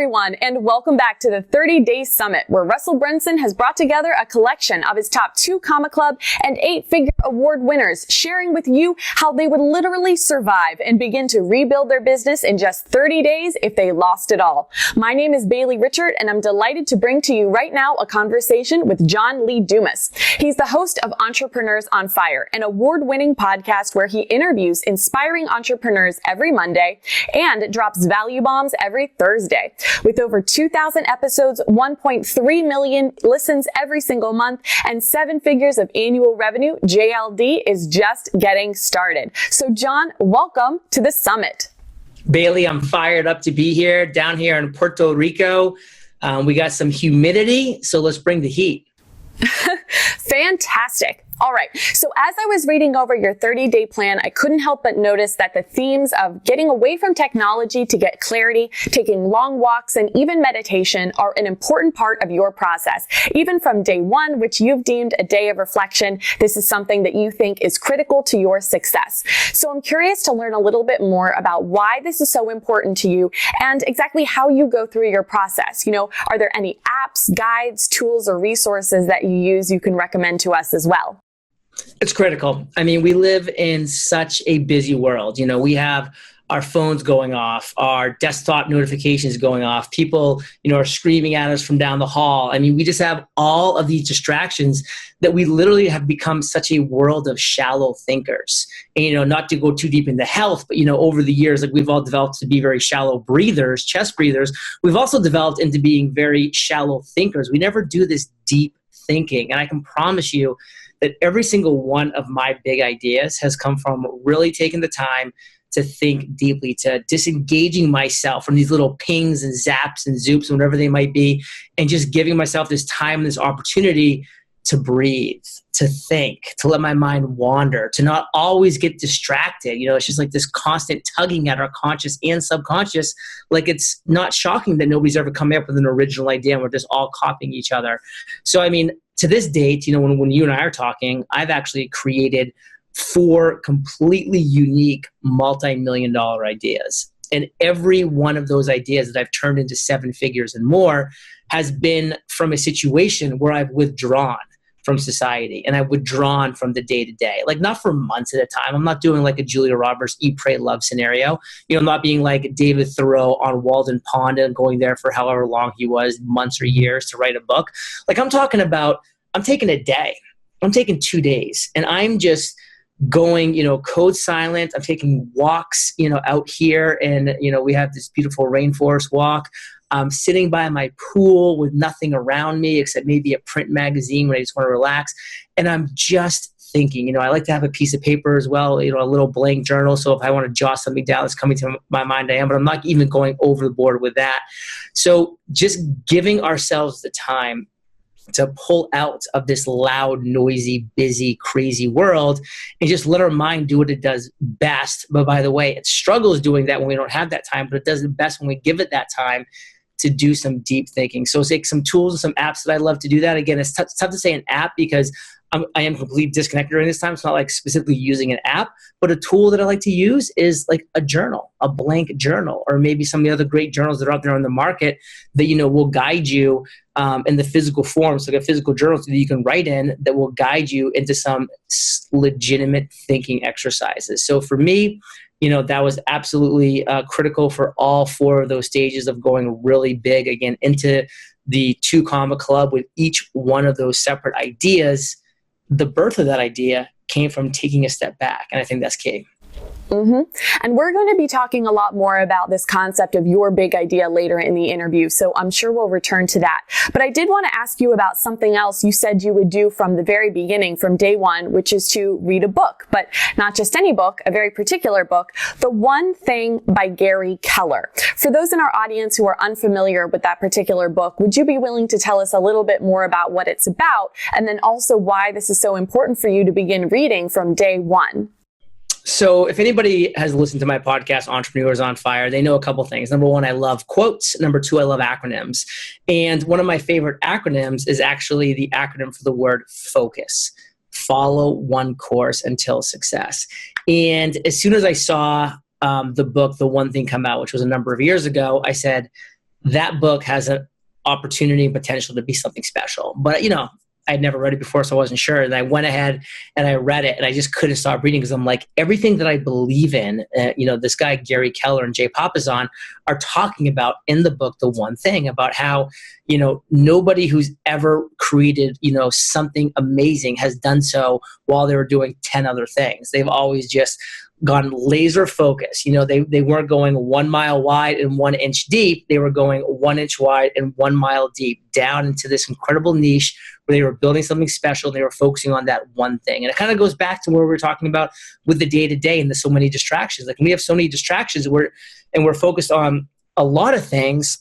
everyone, and welcome back to the 30-Day Summit, where Russell Brunson has brought together a collection of his top 2 Comma Club and 8-figure award winners, sharing with you how they would literally survive and begin to rebuild their business in just 30 days if they lost it all. My name is Bailey Richard, and I'm delighted to bring to you right now a conversation with John Lee Dumas. He's the host of Entrepreneurs on Fire, an award-winning podcast where he interviews inspiring entrepreneurs every Monday and drops value bombs every Thursday. With over 2,000 episodes, 1.3 million listens every single month, and 7 figures of annual revenue, JLD is just getting started. So John, welcome to the summit. Bailey, I'm fired up to be here, down here in Puerto Rico. We got some humidity, so let's bring the heat. Fantastic. All right. So as I was reading over your 30-day plan, I couldn't help but notice that the themes of getting away from technology to get clarity, taking long walks, and even meditation are an important part of your process. Even from day 1, which you've deemed a day of reflection, this is something that you think is critical to your success. So I'm curious to learn a little bit more about why this is so important to you and exactly how you go through your process. Are there any apps, guides, tools, or resources that you use you can recommend to us as well? It's critical. I mean, we live in such a busy world. We have our phones going off, our desktop notifications going off. People, are screaming at us from down the hall. I mean, we just have all of these distractions that we literally have become such a world of shallow thinkers. And, not to go too deep into health, but, over the years, like we've all developed to be very shallow breathers, chest breathers. We've also developed into being very shallow thinkers. We never do this deep thinking. And I can promise you that every single one of my big ideas has come from really taking the time to think deeply, to disengaging myself from these little pings and zaps and zoops, whatever they might be, and just giving myself this time, this opportunity to breathe, to think, to let my mind wander, to not always get distracted. It's just like this constant tugging at our conscious and subconscious. Like, it's not shocking that nobody's ever come up with an original idea and we're just all copying each other. So, I mean, to this date, when you and I are talking, I've actually created 4 completely unique multi-million-dollar ideas. And every one of those ideas that I've turned into 7 figures and more has been from a situation where I've withdrawn from society and I've withdrawn from the day-to-day, like not for months at a time. I'm not doing like a Julia Roberts Eat, Pray, Love scenario. I'm not being like David Thoreau on Walden Pond and going there for however long he was, months or years, to write a book. Like, I'm talking about, I'm taking a day, I'm taking 2 days, and I'm just going, code silent. I'm taking walks, out here, and, we have this beautiful rainforest walk. I'm sitting by my pool with nothing around me except maybe a print magazine when I just want to relax. And I'm just thinking. I like to have a piece of paper as well, a little blank journal. So if I want to jot something down that's coming to my mind, I am, but I'm not even going overboard with that. So just giving ourselves the time to pull out of this loud, noisy, busy, crazy world and just let our mind do what it does best. But by the way, it struggles doing that when we don't have that time, but it does it best when we give it that time to do some deep thinking. So it's like some tools and some apps that I love to do that. Again, it's tough to say an app because I am completely disconnected during this time. It's not like specifically using an app, but a tool that I like to use is like a journal, a blank journal, or maybe some of the other great journals that are out there on the market that, will guide you in the physical form. So like a physical journal that you can write in that will guide you into some legitimate thinking exercises. So for me, that was absolutely critical for all 4 of those stages of going really big, again, into the 2 Comma Club with each one of those separate ideas. The birth of that idea came from taking a step back. And I think that's key. And we're going to be talking a lot more about this concept of your big idea later in the interview, so I'm sure we'll return to that. But I did want to ask you about something else you said you would do from the very beginning, from day 1, which is to read a book, but not just any book, a very particular book, The One Thing by Gary Keller. For those in our audience who are unfamiliar with that particular book, would you be willing to tell us a little bit more about what it's about, and then also why this is so important for you to begin reading from day 1? So if anybody has listened to my podcast, Entrepreneurs on Fire, they know a couple things. Number 1, I love quotes. Number 2, I love acronyms. And one of my favorite acronyms is actually the acronym for the word focus. Follow one course until success. And as soon as I saw the book, The One Thing, come out, which was a number of years ago, I said, that book has an opportunity and potential to be something special. But, I'd never read it before, so I wasn't sure. And I went ahead and I read it, and I just couldn't stop reading because I'm like, everything that I believe in, this guy, Gary Keller and Jay Papasan are talking about in the book, the one thing about how, nobody who's ever created, something amazing has done so while they were doing 10 other things. They've always just gone laser focused. They weren't going 1 mile wide and 1 inch deep. They were going 1 inch wide and 1 mile deep down into this incredible niche where they were building something special. They were focusing on that one thing. And it kind of goes back to where we were talking about with the day to day and the so many distractions. Like we have so many distractions and we're focused on a lot of things.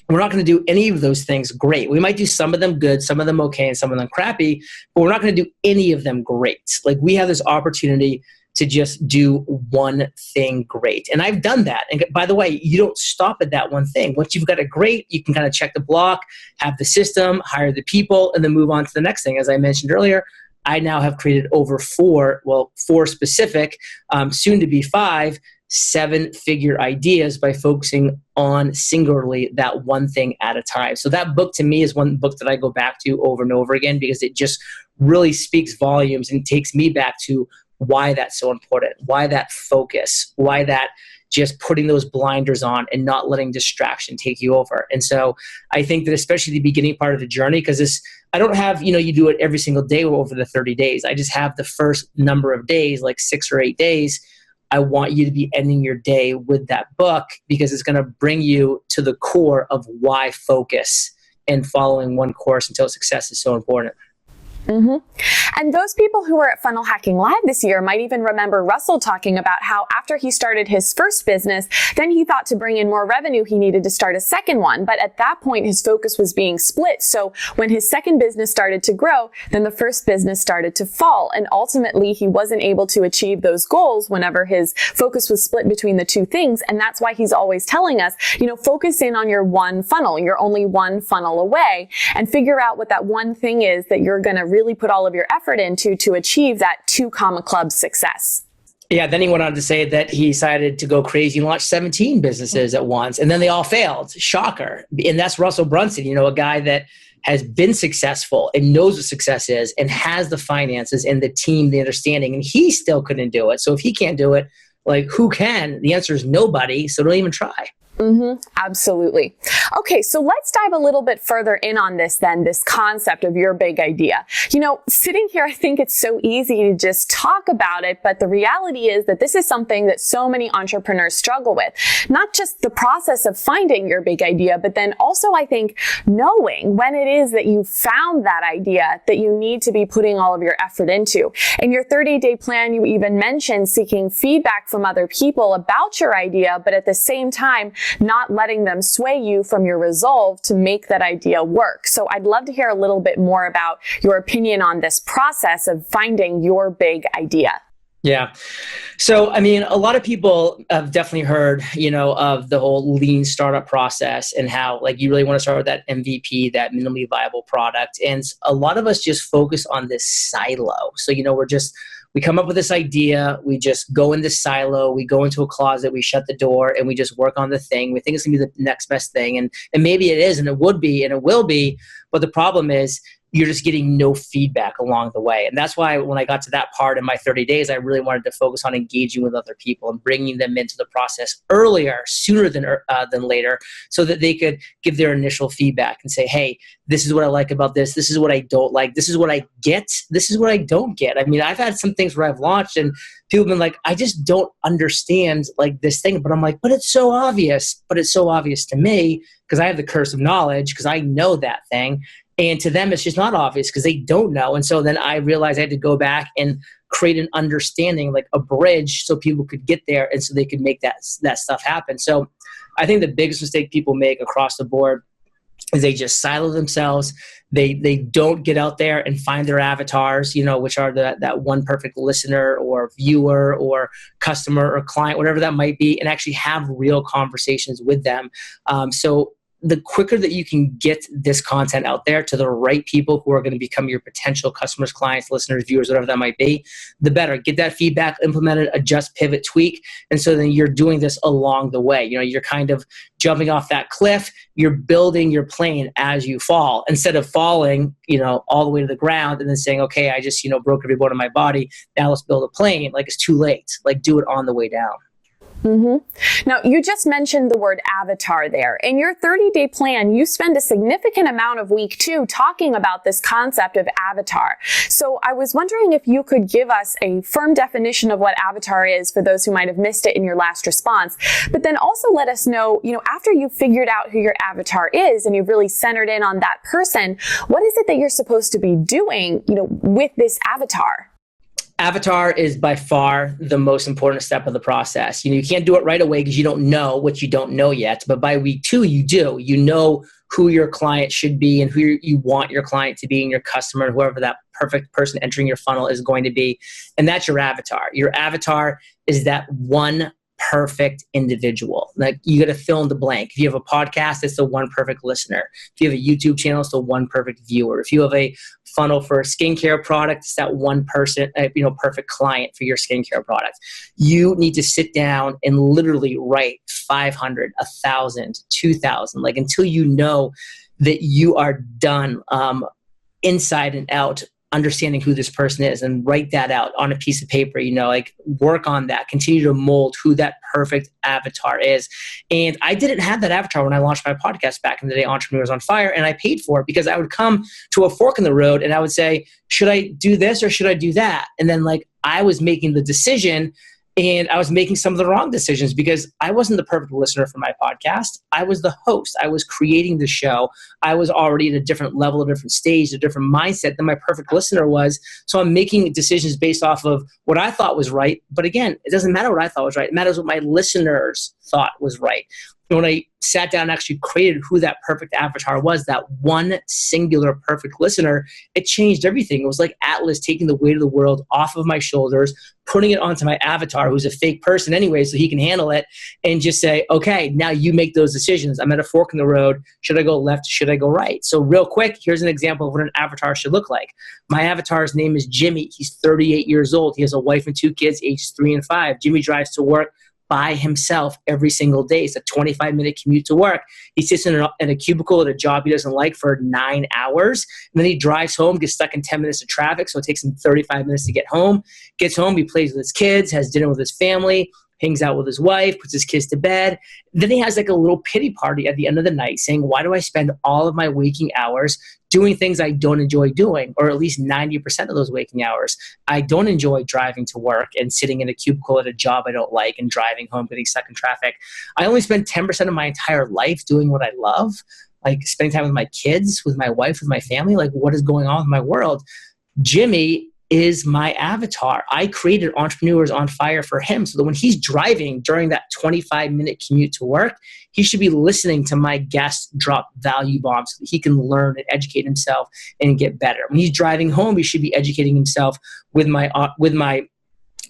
We're not going to do any of those things great. We might do some of them good, some of them okay, and some of them crappy, but we're not going to do any of them great. Like we have this opportunity to just do one thing great. And I've done that. And by the way, you don't stop at that one thing. Once you've got it great, you can kind of check the block, have the system, hire the people, and then move on to the next thing. As I mentioned earlier, I now have created over four specific, soon to be 5, 7-figure ideas by focusing on singularly that one thing at a time. So that book to me is one book that I go back to over and over again because it just really speaks volumes and takes me back to why that's so important, why that focus, why that just putting those blinders on and not letting distraction take you over. And so I think that especially the beginning part of the journey, because I don't have, you do it every single day over the 30 days. I just have the first number of days, like 6 or 8 days. I want you to be ending your day with that book because it's going to bring you to the core of why focus and following one course until success is so important. Mm-hmm. And those people who were at Funnel Hacking Live this year might even remember Russell talking about how after he started his first business, then he thought to bring in more revenue, he needed to start a second one. But at that point, his focus was being split. So when his second business started to grow, then the first business started to fall. And ultimately, he wasn't able to achieve those goals whenever his focus was split between the two things. And that's why he's always telling us, focus in on your one funnel. You're only one funnel away, and figure out what that one thing is that you're going to really put all of your effort into to achieve that 2 comma club success. Yeah, then he went on to say that he decided to go crazy and launch 17 businesses at once, and then they all failed. Shocker. And that's Russell Brunson, a guy that has been successful and knows what success is and has the finances and the team, the understanding, and he still couldn't do it. So if he can't do it, like who can? The answer is nobody, so don't even try. Mm-hmm. Absolutely. Okay, so let's dive a little bit further in on this then, this concept of your big idea. Sitting here, I think it's so easy to just talk about it, but the reality is that this is something that so many entrepreneurs struggle with. Not just the process of finding your big idea, but then also I think knowing when it is that you found that idea that you need to be putting all of your effort into. In your 30-day plan, you even mentioned seeking feedback from other people about your idea, but at the same time, not letting them sway you from your resolve to make that idea work. So I'd love to hear a little bit more about your opinion on this process of finding your big idea. Yeah. So, a lot of people have definitely heard, of the whole lean startup process and how you really want to start with that MVP, that minimally viable product. And a lot of us just focus on this silo. So, we come up with this idea, we just go in this silo, we go into a closet, we shut the door, and we just work on the thing. We think it's going to be the next best thing. And maybe it is, and it would be, and it will be. But the problem is you're just getting no feedback along the way. And that's why when I got to that part in my 30 days, I really wanted to focus on engaging with other people and bringing them into the process earlier, sooner than later, so that they could give their initial feedback and say, hey, this is what I like about this. This is what I don't like. This is what I get. This is what I don't get. I've had some things where I've launched and people have been like, I just don't understand this thing. But I'm like, but it's so obvious. But it's so obvious to me because I have the curse of knowledge because I know that thing. And to them, it's just not obvious because they don't know. And so then I realized I had to go back and create an understanding, like a bridge so people could get there and so they could make that stuff happen. So I think the biggest mistake people make across the board is they just silo themselves. They don't get out there and find their avatars, which are that one perfect listener or viewer or customer or client, whatever that might be, and actually have real conversations with them. So the quicker that you can get this content out there to the right people who are going to become your potential customers, clients, listeners, viewers, whatever that might be, the better. Get that feedback, implement it, adjust, pivot, tweak. And so then you're doing this along the way. You're kind of jumping off that cliff. You're building your plane as you fall, instead of falling, all the way to the ground and then saying, okay, I just, broke every bone in my body. Now let's build a plane. Like, it's too late. Like, do it on the way down. Now, you just mentioned the word avatar there. In your 30-day plan, you spend a significant amount of week 2 talking about this concept of avatar. So I was wondering if you could give us a firm definition of what avatar is for those who might have missed it in your last response, but then also let us know, after you've figured out who your avatar is and you've really centered in on that person, what is it that you're supposed to be doing, with this avatar? Avatar is by far the most important step of the process. You can't do it right away because you don't know what you don't know yet. But by week 2, you do. You know who your client should be and who you want your client to be, and your customer, whoever that perfect person entering your funnel is going to be. And that's your avatar. Your avatar is that one perfect individual. Like, you got to fill in the blank. If you have a podcast, it's the one perfect listener. If you have a YouTube channel, it's the one perfect viewer. If you have a funnel for a skincare product, it's that one person, perfect client for your skincare product. You need to sit down and literally write 500, 1,000, 2,000, like, until you know that you are done inside and out understanding who this person is, and write that out on a piece of paper, work on that, continue to mold who that perfect avatar is. And I didn't have that avatar when I launched my podcast back in the day, Entrepreneurs on Fire, and I paid for it because I would come to a fork in the road and I would say, should I do this or should I do that? And then I was making the decision, and I was making some of the wrong decisions because I wasn't the perfect listener for my podcast. I was the host. I was creating the show. I was already at a different level, a different stage, a different mindset than my perfect listener was. So I'm making decisions based off of what I thought was right. But again, it doesn't matter what I thought was right. It matters what my listeners thought was right. When I sat down and actually created who that perfect avatar was, that one singular perfect listener, it changed everything. It was like Atlas taking the weight of the world off of my shoulders, putting it onto my avatar, who's a fake person anyway, so he can handle it, and just say, okay, now you make those decisions. I'm at a fork in the road. Should I go left? Should I go right? So real quick, here's an example of what an avatar should look like. My avatar's name is Jimmy. He's 38 years old. He has a wife and 2 kids, ages 3 and 5. Jimmy drives to work by himself every single day. It's a 25-minute commute to work. He sits in a cubicle at a job he doesn't like for 9 hours. And then he drives home, gets stuck in 10 minutes of traffic. So it takes him 35 minutes to get home. Gets home, he plays with his kids, has dinner with his family, hangs out with his wife, puts his kids to bed. Then he has a little pity party at the end of the night saying, why do I spend all of my waking hours doing things I don't enjoy doing, or at least 90% of those waking hours? I don't enjoy driving to work and sitting in a cubicle at a job I don't like and driving home, getting stuck in traffic. I only spend 10% of my entire life doing what I love, like spending time with my kids, with my wife, with my family. Like, what is going on with my world? Jimmy is my avatar. I created Entrepreneurs on Fire for him so that when he's driving during that 25-minute commute to work, he should be listening to my guests drop value bombs so that he can learn and educate himself and get better. When he's driving home, he should be educating himself with my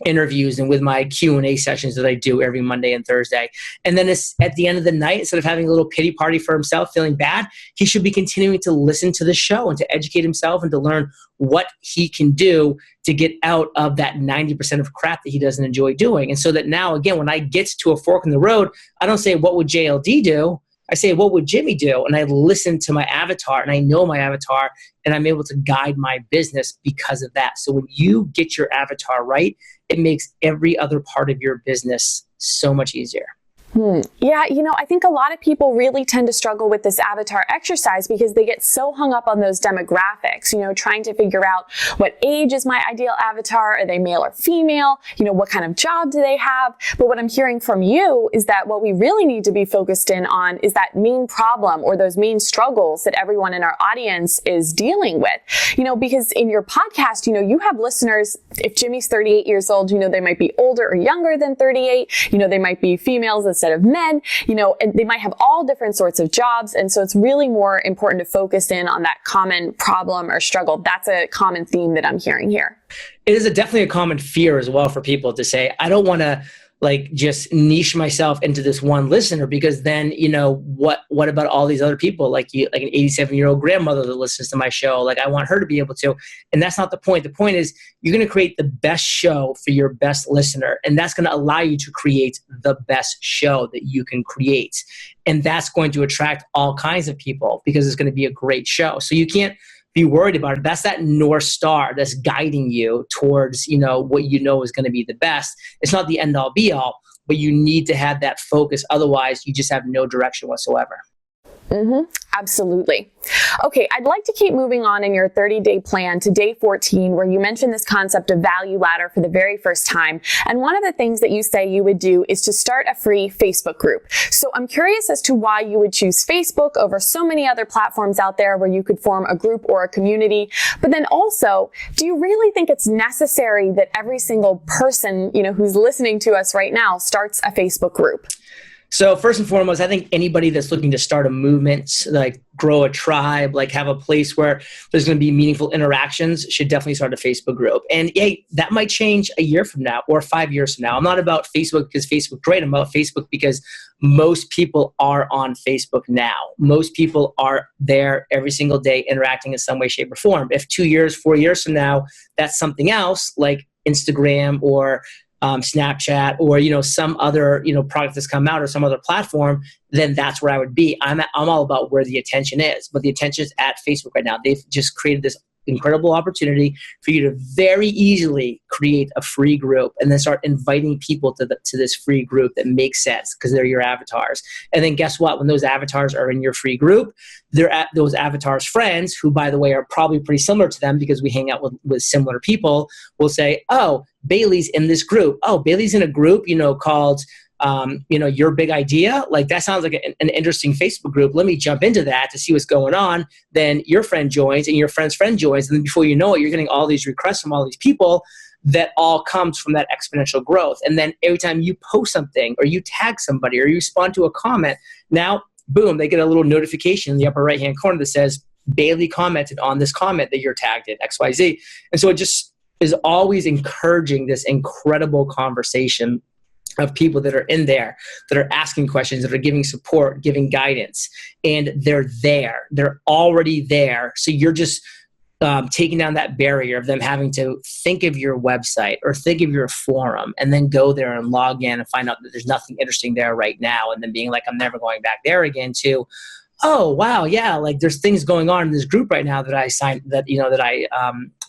interviews and with my Q&A sessions that I do every Monday and Thursday. And then it's at the end of the night, instead of having a little pity party for himself, feeling bad, he should be continuing to listen to the show and to educate himself and to learn what he can do to get out of that 90% of crap that he doesn't enjoy doing. And so that now, again, when I get to a fork in the road, I don't say, what would JLD do? I say, what would Jimmy do? And I listen to my avatar, and I know my avatar, and I'm able to guide my business because of that. So when you get your avatar right, it makes every other part of your business so much easier. Yeah, I think a lot of people really tend to struggle with this avatar exercise because they get so hung up on those demographics, trying to figure out what age is my ideal avatar, are they male or female, what kind of job do they have? But what I'm hearing from you is that what we really need to be focused in on is that main problem or those main struggles that everyone in our audience is dealing with, because in your podcast, you have listeners, if Jimmy's 38 years old, they might be older or younger than 38, they might be females instead of men, and they might have all different sorts of jobs. And so it's really more important to focus in on that common problem or struggle. That's a common theme that I'm hearing here. It is definitely a common fear as well for people to say, I don't want to like just niche myself into this one listener, because then, what about all these other people, like an 87-year-old grandmother that listens to my show? Like, I want her to be able to. And that's not the point. The point is you're going to create the best show for your best listener. And that's going to allow you to create the best show that you can create. And that's going to attract all kinds of people because it's going to be a great show. So you can't be worried about it. That's that North Star that's guiding you towards, what is going to be the best. It's not the end all be all, but you need to have that focus. Otherwise, you just have no direction whatsoever. Absolutely. Okay, I'd like to keep moving on in your 30-day plan to day 14, where you mentioned this concept of value ladder for the very first time. And one of the things that you say you would do is to start a free Facebook group. So I'm curious as to why you would choose Facebook over so many other platforms out there where you could form a group or a community. But then also, do you really think it's necessary that every single person, who's listening to us right now starts a Facebook group? So first and foremost, I think anybody that's looking to start a movement, like grow a tribe, like have a place where there's going to be meaningful interactions, should definitely start a Facebook group. And hey, that might change a year from now or 5 years from now. I'm not about Facebook because Facebook's great. I'm about Facebook because most people are on Facebook now. Most people are there every single day interacting in some way, shape, or form. If 2 years, 4 years from now, that's something else like Instagram or Snapchat or, some other, product that's come out or some other platform, then that's where I would be. I'm all about where the attention is, but the attention is at Facebook right now. They've just created this incredible opportunity for you to very easily create a free group and then start inviting people to this free group that makes sense because they're your avatars. And then guess what? When those avatars are in your free group, they're at those avatars' friends, who, by the way, are probably pretty similar to them because we hang out with similar people, will say, oh, Bailey's in this group. Oh, Bailey's in a group, called Your Big Idea. Like, that sounds like an interesting Facebook group. Let me jump into that to see what's going on. Then your friend joins and your friend's friend joins. And then before you know it, you're getting all these requests from all these people that all comes from that exponential growth. And then every time you post something or you tag somebody or you respond to a comment, now, boom, they get a little notification in the upper right-hand corner that says, Bailey commented on this comment that you're tagged in XYZ. And so it just is always encouraging this incredible conversation of people that are in there, that are asking questions, that are giving support, giving guidance, and they're there. They're already there. So you're just taking down that barrier of them having to think of your website or think of your forum and then go there and log in and find out that there's nothing interesting there right now, and then being like, I'm never going back there again, to, oh, wow, yeah, like there's things going on in this group right now that I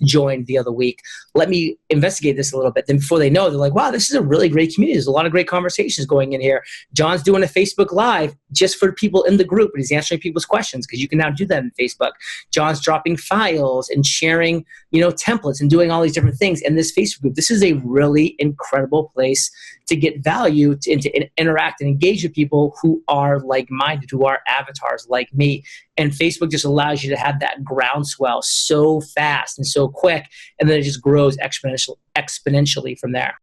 joined the other week. Let me investigate this a little bit. Then before they know, they're like, wow, this is a really great community. There's a lot of great conversations going in here. John's doing a Facebook Live just for people in the group, and he's answering people's questions because you can now do that in Facebook. John's dropping files and sharing, templates and doing all these different things in this Facebook group. This is a really incredible place to get value and to interact and engage with people who are like-minded, who are avatars like me. And Facebook just allows you to have that groundswell so fast and so quick, and then it just grows exponentially from there.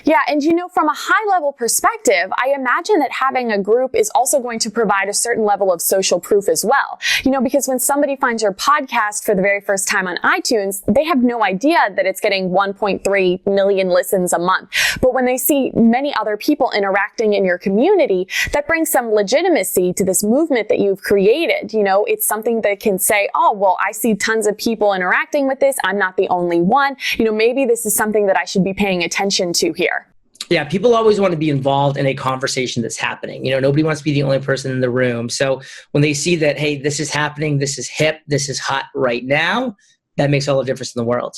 Yeah, and from a high-level perspective, I imagine that having a group is also going to provide a certain level of social proof as well. Because when somebody finds your podcast for the very first time on iTunes, they have no idea that it's getting 1.3 million listens a month. But when they see many other people interacting in your community, that brings some legitimacy to this movement that you've created. It's something that can say, oh, well, I see tons of people interacting with this. I'm not the only one. Maybe this is something that I should be paying attention to here. Yeah, people always want to be involved in a conversation that's happening. Nobody wants to be the only person in the room. So when they see that, hey, this is happening, this is hip, this is hot right now, that makes all the difference in the world.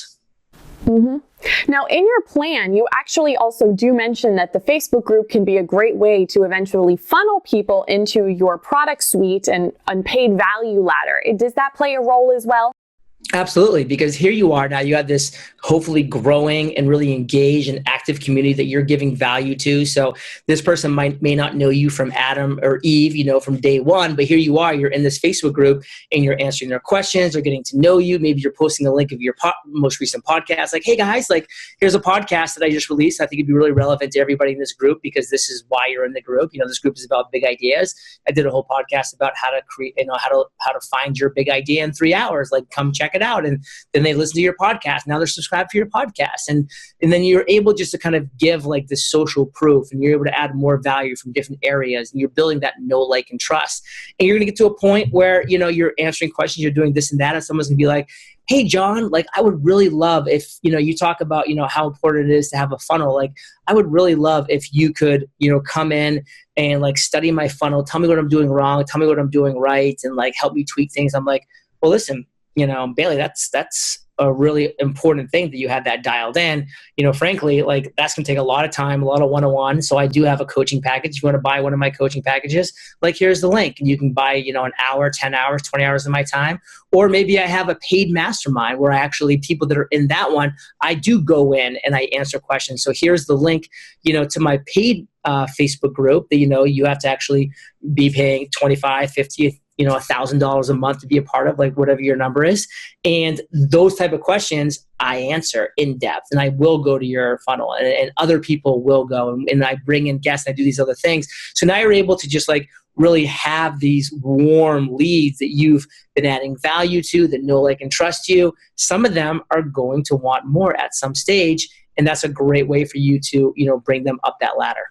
Now, in your plan, you actually also do mention that the Facebook group can be a great way to eventually funnel people into your product suite and unpaid value ladder. Does that play a role as well? Absolutely, because here you are now, you have this hopefully growing and really engaged and active community that you're giving value to. So this person may not know you from Adam or Eve, from day one, but here you are, you're in this Facebook group and you're answering their questions, they're getting to know you. Maybe you're posting a link of your most recent podcast, like, hey guys, like here's a podcast that I just released. I think it'd be really relevant to everybody in this group because this is why you're in the group. This group is about big ideas. I did a whole podcast about how to create, how to find your big idea in 3 hours. Like, come check check it out. And then they listen to your podcast. Now they're subscribed to your podcast. And then you're able just to kind of give like this social proof, and you're able to add more value from different areas. And you're building that know, like, and trust. And you're going to get to a point where, you're answering questions, you're doing this and that. And someone's going to be like, hey, John, like, I would really love if, you talk about, how important it is to have a funnel. Like, I would really love if you could, come in and like study my funnel, tell me what I'm doing wrong, tell me what I'm doing right, and like help me tweak things. I'm like, well, listen, Bailey, that's a really important thing that you have that dialed in. Frankly, like, that's going to take a lot of time, a lot of one-on-one. So I do have a coaching package. If you want to buy one of my coaching packages, like, here's the link. And you can buy, an hour, 10 hours, 20 hours of my time. Or maybe I have a paid mastermind where I actually, people that are in that one, I do go in and I answer questions. So here's the link, to my paid Facebook group that, you have to actually be paying $25, $50, $1,000 a month to be a part of, like, whatever your number is. And those type of questions I answer in depth, and I will go to your funnel, and other people will go, and I bring in guests, and I do these other things. So now you're able to just like really have these warm leads that you've been adding value to, that know, like, and trust you. Some of them are going to want more at some stage, and that's a great way for you to, bring them up that ladder.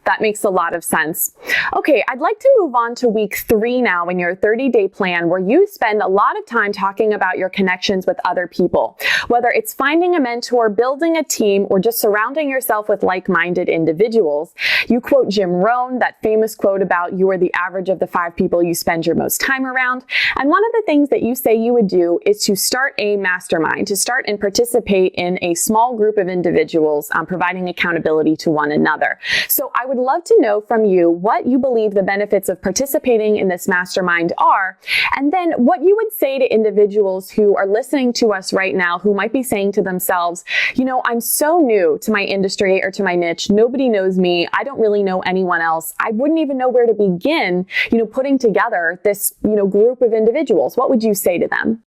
That makes a lot of sense. Okay, I'd like to move on to week 3 now in your 30-day plan, where you spend a lot of time talking about your connections with other people. Whether it's finding a mentor, building a team, or just surrounding yourself with like-minded individuals. You quote Jim Rohn, that famous quote about you are the average of the 5 people you spend your most time around. And one of the things that you say you would do is to start a mastermind, to start and participate in a small group of individuals, providing accountability to one another. So I would love to know from you what you believe the benefits of participating in this mastermind are, and then what you would say to individuals who are listening to us right now who might be saying to themselves, I'm so new to my industry or to my niche. Nobody knows me. I don't really know anyone else. I wouldn't even know where to begin, putting together this, group of individuals. What would you say to them?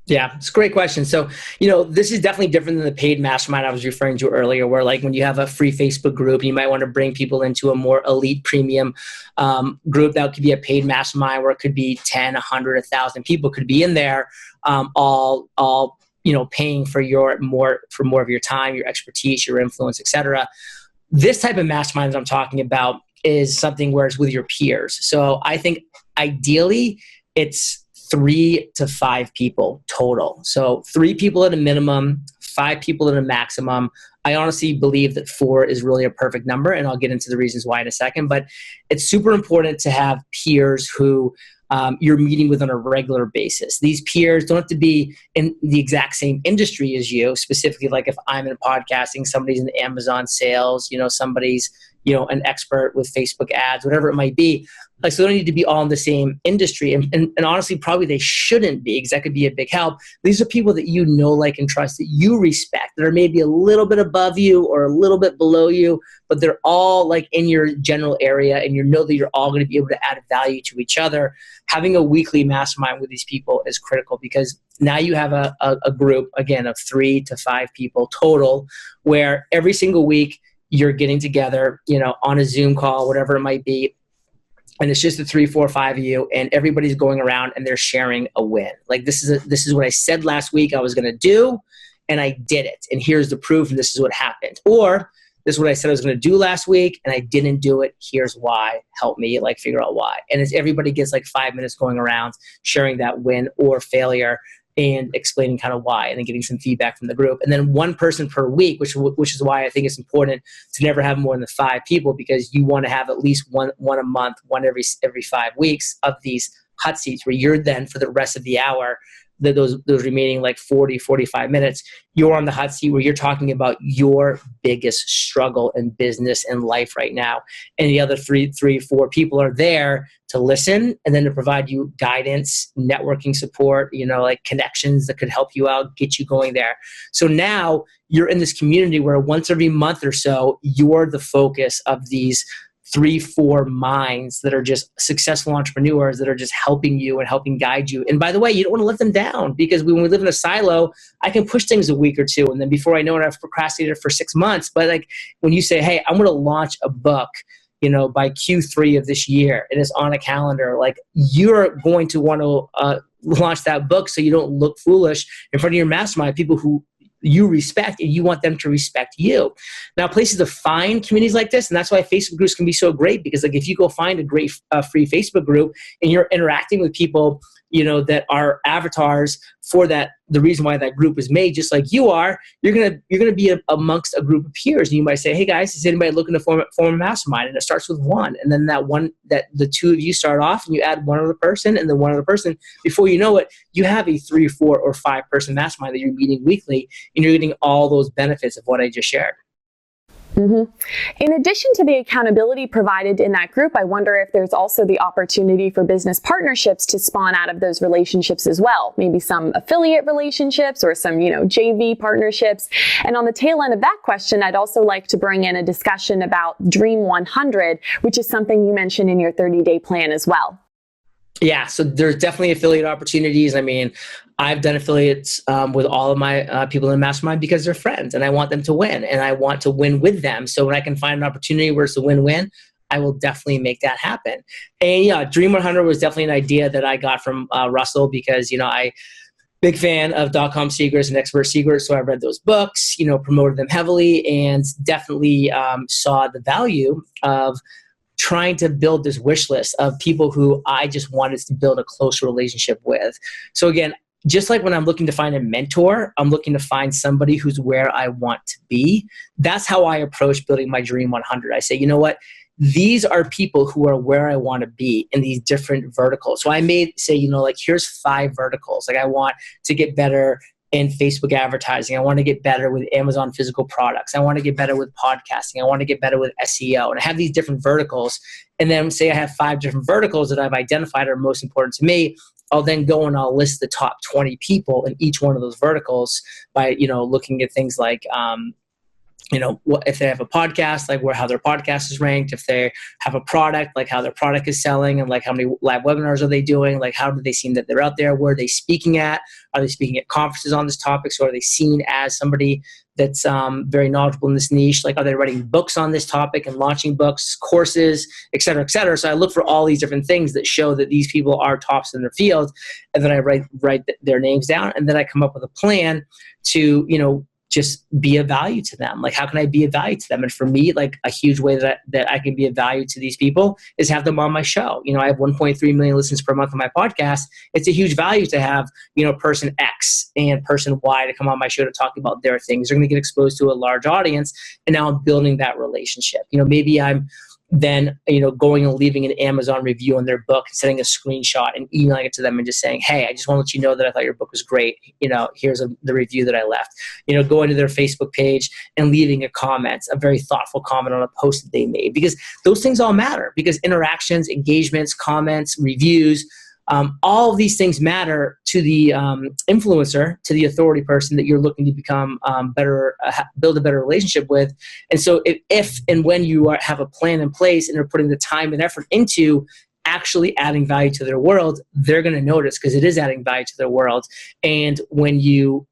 Yeah, it's a great question. So, this is definitely different than the paid mastermind I was referring to earlier, where like when you have a free Facebook group, you might want to bring people into a more elite premium group. That could be a paid mastermind where it could be 10, 100, 1,000 people could be in there, all paying for more of your time, your expertise, your influence, etc. This type of mastermind that I'm talking about is something where it's with your peers. So I think ideally it's 3 to 5 people total. So 3 people at a minimum, 5 people at a maximum. I honestly believe that 4 is really a perfect number, and I'll get into the reasons why in a second. But it's super important to have peers who you're meeting with on a regular basis. These peers don't have to be in the exact same industry as you. Specifically, like if I'm in podcasting, somebody's in Amazon sales, somebody's an expert with Facebook ads, whatever it might be. Like, so they don't need to be all in the same industry. And honestly, probably they shouldn't be, because that could be a big help. These are people that you know, like, and trust, that you respect, that are maybe a little bit above you or a little bit below you, but they're all like in your general area, and you know that you're all going to be able to add value to each other. Having a weekly mastermind with these people is critical, because now you have a group, again, of 3 to 5 people total, where every single week you're getting together, on a Zoom call, whatever it might be. And it's just the 3, 4, 5 of you, and everybody's going around and they're sharing a win. Like, this is what I said last week I was going to do, and I did it. And here's the proof, and this is what happened. Or this is what I said I was going to do last week, and I didn't do it. Here's why. Help me figure out why. And as everybody gets 5 minutes going around sharing that win or failure, and explaining kind of why, and then getting some feedback from the group. And then 1 person per week, which is why I think it's important to never have more than 5 people, because you want to have at least one a month, one every 5 weeks of these hot seats, where you're then, for the rest of the hour, those remaining 40, 45 minutes, you're on the hot seat where you're talking about your biggest struggle in business and life right now. And the other 3, 4 people are there to listen, and then to provide you guidance, networking support, connections that could help you out, get you going there. So now you're in this community where once every month or so, you're the focus of these 3, 4 minds that are just successful entrepreneurs that are just helping you and helping guide you. And by the way, you don't want to let them down, because when we live in a silo, I can push things a week or 2, and then before I know it, I've procrastinated for 6 months. But when you say, hey, I'm going to launch a book, by Q3 of this year, and it's on a calendar, you're going to want to launch that book so you don't look foolish in front of your mastermind, people who you respect, and you want them to respect you. Now, places to find communities like this, and that's why Facebook groups can be so great, because like if you go find a great free Facebook group and you're interacting with people, that are avatars for that, the reason why that group was made, just like you are, you're gonna be amongst a group of peers, and you might say, hey guys, is anybody looking to form a mastermind? And it starts with one, and then that the two of you start off, and you add one other person, and then one other person. Before you know it, you have a 3, 4, or 5 person mastermind that you're meeting weekly, and you're getting all those benefits of what I just shared. Mm-hmm. In addition to the accountability provided in that group, I wonder if there's also the opportunity for business partnerships to spawn out of those relationships as well. Maybe some affiliate relationships or some, JV partnerships. And on the tail end of that question, I'd also like to bring in a discussion about Dream 100, which is something you mentioned in your 30-day plan as well. Yeah, so there's definitely affiliate opportunities. I mean, I've done affiliates with all of my people in Mastermind because they're friends, and I want them to win, and I want to win with them. So when I can find an opportunity where it's a win-win, I will definitely make that happen. And yeah, Dream 100 was definitely an idea that I got from Russell, because I big fan of .com Secrets and Expert Secrets, so I read those books, promoted them heavily, and definitely saw the value of trying to build this wish list of people who I just wanted to build a closer relationship with. So again, just like when I'm looking to find a mentor, I'm looking to find somebody who's where I want to be. That's how I approach building my Dream 100. I say, you know what? These are people who are where I want to be in these different verticals. So I may say, here's 5 verticals. Like I want to get better in Facebook advertising. I want to get better with Amazon physical products. I want to get better with podcasting. I want to get better with SEO. And I have these different verticals. And then say I have 5 different verticals that I've identified are most important to me. I'll then go and I'll list the top 20 people in each one of those verticals by, looking at things like, if they have a podcast, like how their podcast is ranked. If they have a product, like how their product is selling, and like how many live webinars are they doing? Like how do they seem that they're out there? Where are they speaking at? Are they speaking at conferences on this topic? So are they seen as somebody that's very knowledgeable in this niche? Like are they writing books on this topic and launching books, courses, et cetera, et cetera? So I look for all these different things that show that these people are tops in their field, and then I write their names down, and then I come up with a plan to just be of value to them. Like, how can I be of value to them? And for me, like a huge way that I can be of value to these people is have them on my show. I have 1.3 million listens per month on my podcast. It's a huge value to have, person X and person Y to come on my show to talk about their things. They're going to get exposed to a large audience. And now I'm building that relationship. Maybe I'm then, going and leaving an Amazon review on their book, sending a screenshot and emailing it to them and just saying, hey, I just want to let you know that I thought your book was great. Here's the review that I left. Going to their Facebook page and leaving a comment, a very thoughtful comment on a post that they made, because those things all matter, because interactions, engagements, comments, reviews, all of these things matter to the influencer, to the authority person that you're looking to become better, build a better relationship with. And so if and when you have a plan in place and are putting the time and effort into actually adding value to their world, they're going to notice, because it is adding value to their world. And when you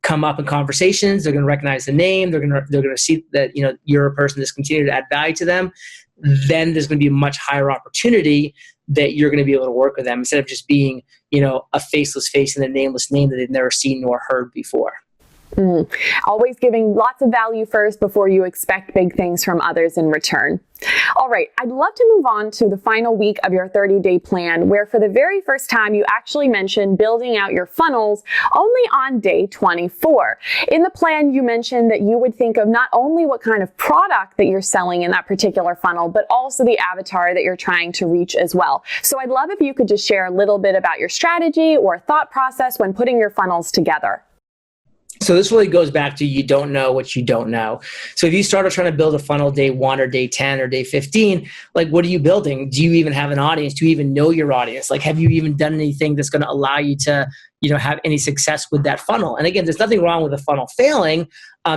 come up in conversations, they're going to recognize the name. They're going to see that, you're a person that's continuing to add value to them. Then there's going to be a much higher opportunity that you're going to be able to work with them, instead of just being, a faceless face and a nameless name that they've never seen nor heard before. Always giving lots of value first before you expect big things from others in return. All right, I'd love to move on to the final week of your 30-day plan, where for the very first time you actually mentioned building out your funnels only on day 24. In the plan, you mentioned that you would think of not only what kind of product that you're selling in that particular funnel, but also the avatar that you're trying to reach as well. So I'd love if you could just share a little bit about your strategy or thought process when putting your funnels together. So this really goes back to, you don't know what you don't know. So if you start trying to build a funnel day 1 or day 10 or day 15, like, what are you building? Do you even have an audience? Do you even know your audience? Like, have you even done anything that's going to allow you to, have any success with that funnel? And again, there's nothing wrong with a funnel failing.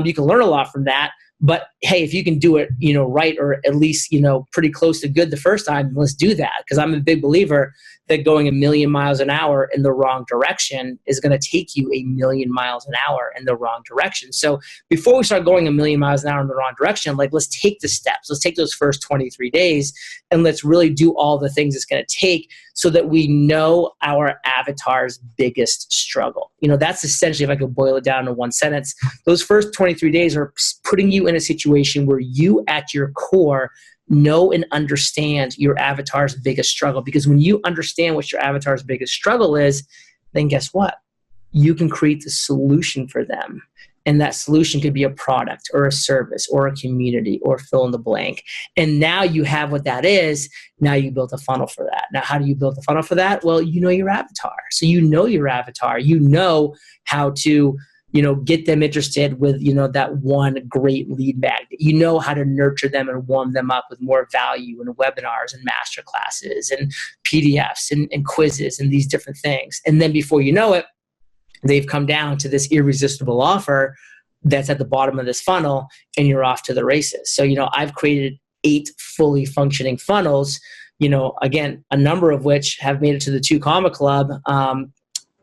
You can learn a lot from that. But hey, if you can do it, right, or at least, pretty close to good the first time, let's do that. Because I'm a big believer that going 1,000,000 miles an hour in the wrong direction is going to take you 1,000,000 miles an hour in the wrong direction. So before we start going 1,000,000 miles an hour in the wrong direction, like, let's take the steps. Let's take those first 23 days and let's really do all the things it's going to take so that we know our avatar's biggest struggle. That's essentially, if I could boil it down to one sentence, those first 23 days are putting you in a situation where you at your core know and understand your avatar's biggest struggle. Because when you understand what your avatar's biggest struggle is, then guess what? You can create the solution for them. And that solution could be a product or a service or a community or fill in the blank. And now you have what that is. Now you built a funnel for that. Now, how do you build a funnel for that? Well, you know your avatar. So you know your avatar. You know how to get them interested with, that one great lead magnet. You know how to nurture them and warm them up with more value in webinars and master classes and PDFs and quizzes and these different things. And then before you know it, they've come down to this irresistible offer that's at the bottom of this funnel, and you're off to the races. So, I've created 8 fully functioning funnels, again, a number of which have made it to the 2 Comma Club, on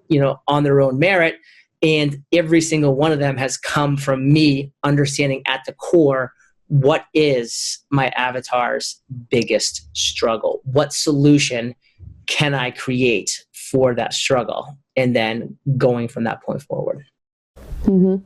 their own merit. And every single one of them has come from me understanding at the core, what is my avatar's biggest struggle? What solution can I create for that struggle? And then going from that point forward. Mm-hmm.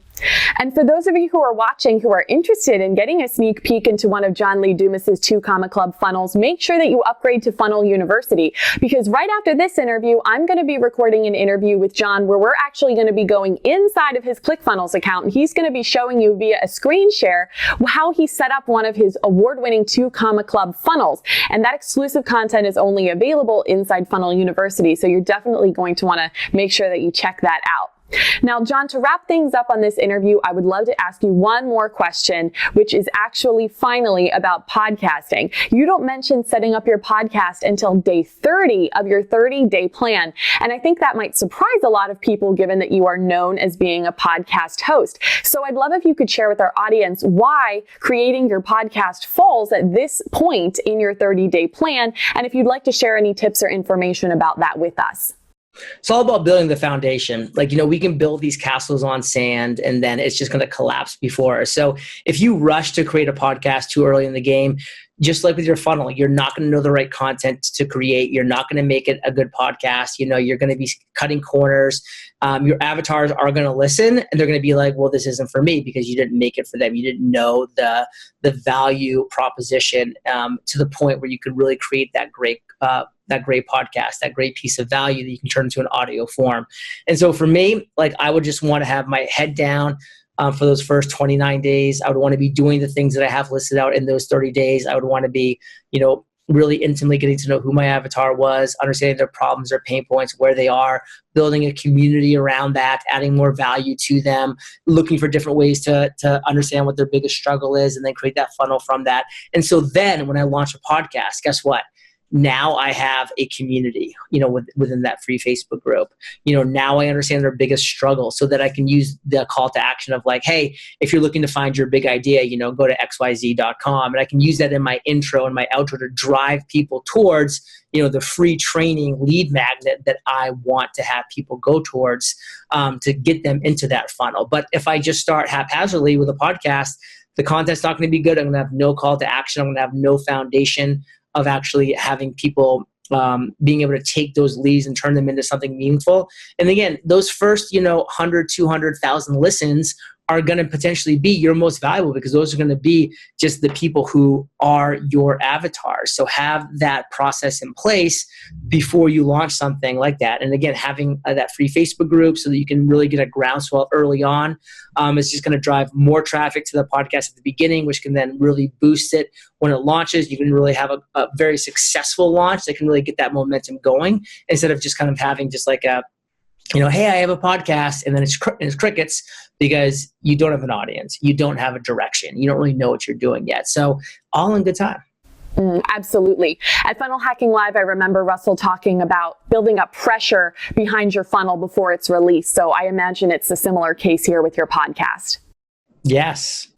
And for those of you who are watching who are interested in getting a sneak peek into one of John Lee Dumas's 2 Comma Club funnels, make sure that you upgrade to Funnel University, because right after this interview, I'm going to be recording an interview with John where we're actually going to be going inside of his ClickFunnels account, and he's going to be showing you via a screen share how he set up one of his award-winning 2 Comma Club funnels. And that exclusive content is only available inside Funnel University, so you're definitely going to want to make sure that you check that out. Now, John, to wrap things up on this interview, I would love to ask you one more question, which is actually finally about podcasting. You don't mention setting up your podcast until day 30 of your 30-day plan. And I think that might surprise a lot of people, given that you are known as being a podcast host. So I'd love if you could share with our audience why creating your podcast falls at this point in your 30-day plan. And if you'd like to share any tips or information about that with us. It's all about building the foundation. Like, we can build these castles on sand and then it's just going to collapse before us. So if you rush to create a podcast too early in the game, just like with your funnel, you're not going to know the right content to create. You're not going to make it a good podcast. You're going to be cutting corners. Your avatars are going to listen and they're going to be like, well, this isn't for me, because you didn't make it for them. You didn't know the value proposition to the point where you could really create that great podcast, that great piece of value that you can turn into an audio form. And so for me, like, I would just want to have my head down for those first 29 days. I would want to be doing the things that I have listed out in those 30 days. I would want to be, really intimately getting to know who my avatar was, understanding their problems, their pain points, where they are, building a community around that, adding more value to them, looking for different ways to understand what their biggest struggle is, and then create that funnel from that. And so then when I launch a podcast, guess what? Now I have a community, within that free Facebook group. Now I understand their biggest struggle so that I can use the call to action of like, hey, if you're looking to find your big idea, go to xyz.com. And I can use that in my intro and my outro to drive people towards, the free training lead magnet that I want to have people go towards to get them into that funnel. But if I just start haphazardly with a podcast, the content's not going to be good. I'm going to have no call to action. I'm going to have no foundation of actually having people being able to take those leads and turn them into something meaningful. And again, those first, 100, 200,000 listens are going to potentially be your most valuable, because those are going to be just the people who are your avatars. So have that process in place before you launch something like that. And again, having that free Facebook group so that you can really get a groundswell early on is just going to drive more traffic to the podcast at the beginning, which can then really boost it when it launches. You can really have a very successful launch that can really get that momentum going, instead of just kind of having just like a, hey, I have a podcast, and then it's crickets, because you don't have an audience. You don't have a direction. You don't really know what you're doing yet. So all in good time. Absolutely. At Funnel Hacking Live, I remember Russell talking about building up pressure behind your funnel before it's released. So I imagine it's a similar case here with your podcast. Yes.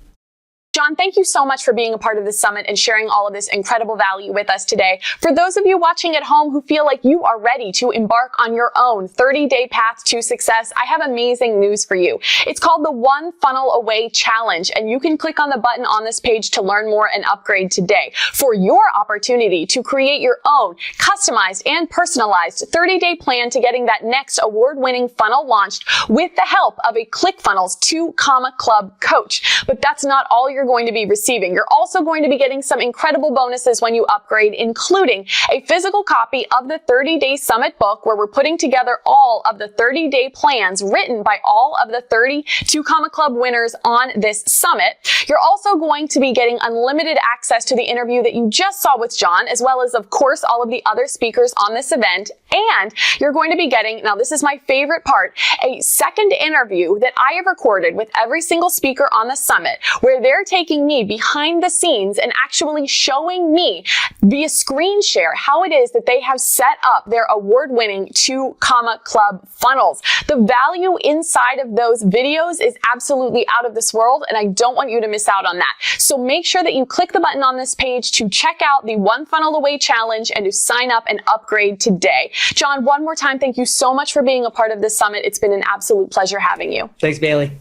John, thank you so much for being a part of this summit and sharing all of this incredible value with us today. For those of you watching at home who feel like you are ready to embark on your own 30-day path to success, I have amazing news for you. It's called the One Funnel Away Challenge, and you can click on the button on this page to learn more and upgrade today for your opportunity to create your own customized and personalized 30-day plan to getting that next award-winning funnel launched with the help of a ClickFunnels 2 Club coach. But that's not all you're going to be receiving. You're also going to be getting some incredible bonuses when you upgrade, including a physical copy of the 30-Day Summit book, where we're putting together all of the 30-day plans written by all of the 32 Club winners on this summit. You're also going to be getting unlimited access to the interview that you just saw with John, as well as, of course, all of the other speakers on this event. And you're going to be getting, now this is my favorite part, a second interview that I have recorded with every single speaker on the summit, where they're taking me behind the scenes and actually showing me via screen share how it is that they have set up their award-winning 2 Club funnels. The value inside of those videos is absolutely out of this world, and I don't want you to miss out on that. So make sure that you click the button on this page to check out the One Funnel Away Challenge and to sign up and upgrade today. John, one more time, thank you so much for being a part of this summit. It's been an absolute pleasure having you. Thanks, Bailey.